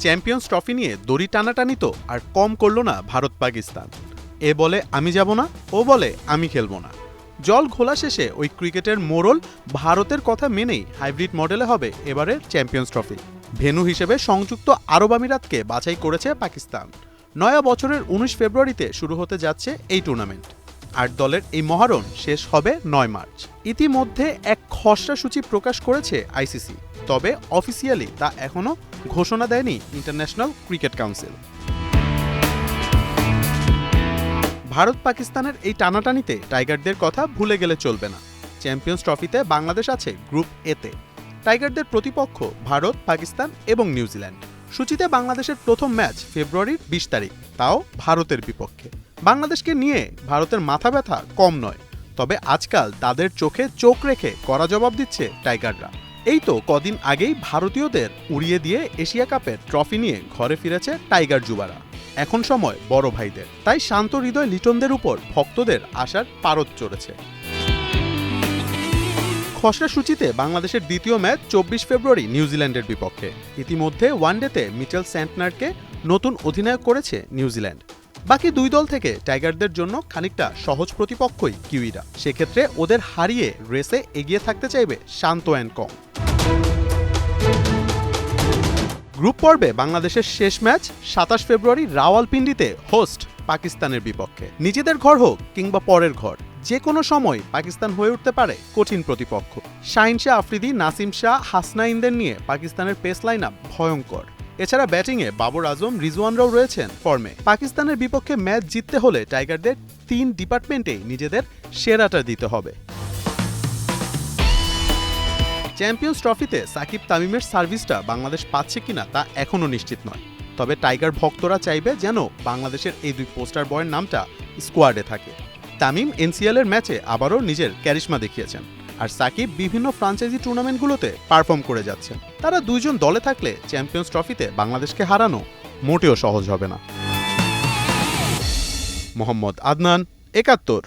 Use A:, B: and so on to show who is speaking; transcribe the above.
A: Champions trophy নিয়ে দড়ি টানাটানি তো আর কম করলো না ভারত পাকিস্তান। এ বলে আমি যাব না, ও বলে আমি খেলবো না। জল ঘোলা শেষে ওই ক্রিকেটের মোড়ল ভারতের কথা মেনেই হাইব্রিড মডেলে হবে এবারের চ্যাম্পিয়ন্স ট্রফি। ভেন্যু হিসেবে সংযুক্ত আরব আমিরাতকে বাছাই করেছে পাকিস্তান। নয়া বছরের ১৯ ফেব্রুয়ারিতে শুরু হতে যাচ্ছে এই টুর্নামেন্ট। ৮ দলের এই মহারণ শেষ হবে ৯ মার্চ। ইতিমধ্যে এক খসড়া সূচি প্রকাশ করেছে আইসিসি, তবে অফিসিয়ালি তা এখনও ঘোষণা দেয়নি ইন্টারন্যাশনাল ক্রিকেট কাউন্সিল। ভারত পাকিস্তানের এই টানাটানিতে টাইগারদের কথা ভুলে গেলে চলবে না। চ্যাম্পিয়ন্স ট্রফিতে বাংলাদেশ আছে গ্রুপ এতে। টাইগারদের প্রতিপক্ষ ভারত, পাকিস্তান এবং নিউজিল্যান্ড। সূচিতে বাংলাদেশের প্রথম ম্যাচ ফেব্রুয়ারির ২০ তারিখ, তাও ভারতের বিপক্ষে। বাংলাদেশকে নিয়ে ভারতের মাথা ব্যথা কম নয়, তবে আজকাল তাদের চোখে চোখ রেখে কড়া জবাব দিচ্ছে টাইগাররা। এই তো কদিন আগেই ভারতীয়দের উড়িয়ে দিয়ে এশিয়া কাপের ট্রফি নিয়ে ঘরে ফিরেছে টাইগার যুবারা। এখন সময় বড় ভাইদের, তাই শান্ত হৃদয় লিটনদের উপর ভক্তদের আশার পারদ চড়েছে। খসড়া সূচিতে বাংলাদেশের দ্বিতীয় ম্যাচ ২৪ ফেব্রুয়ারি নিউজিল্যান্ডের বিপক্ষে। ইতিমধ্যে ওয়ানডেতে মিচেল স্যান্টনারকে নতুন অধিনায়ক করেছে নিউজিল্যান্ড। বাকি দুই দল থেকে টাইগারদের জন্য খানিকটা সহজ প্রতিপক্ষই কিউইরা। সেক্ষেত্রে ওদের হারিয়ে রেসে এগিয়ে থাকতে চাইবে শান্ত অ্যান্ড কম। গ্রুপ পর্বে বাংলাদেশের শেষ ম্যাচ ২৭ ফেব্রুয়ারি রাওয়ালপিন্ডিতে হোস্ট পাকিস্তানের বিপক্ষে। নিজেদের ঘর হোক কিংবা পরের ঘর, যে কোনো সময় পাকিস্তান হয়ে উঠতে পারে কঠিন প্রতিপক্ষ। শাহিন শাহ আফ্রিদি, নাসিম শাহ, হাসনাইনদের নিয়ে পাকিস্তানের পেস লাইন আপ ভয়ঙ্কর। এছাড়া ব্যাটিংয়ে বাবর আজম, রিজওয়ানরাও রয়েছেন ফর্মে। পাকিস্তানের বিপক্ষে ম্যাচ জিততে হলে টাইগারদের ৩ ডিপার্টমেন্টেই নিজেদের সেরাটা দিতে হবে। চ্যাম্পিয়ন্স ট্রফিতে সাকিব তামিমের সার্ভিসটা বাংলাদেশ পাচ্ছে কিনা তা এখনও নিশ্চিত নয়, তবে টাইগার ভক্তরা চাইবে যেন বাংলাদেশের এই দুই পোস্টার বয়ের নামটা স্কোয়াডে থাকে। তামিম এনসিএলের ম্যাচে আবারও নিজের ক্যারিশমা দেখিয়েছেন, আর সাকিব বিভিন্ন ফ্রাঞ্চাইজি টুর্নামেন্টগুলোতে পারফর্ম করে যাচ্ছেন। তারা দুইজন দলে থাকলে চ্যাম্পিয়ন্স ট্রফিতে বাংলাদেশকে হারানো মোটেও সহজ হবে না। মোহাম্মদ আদনান, ৭১।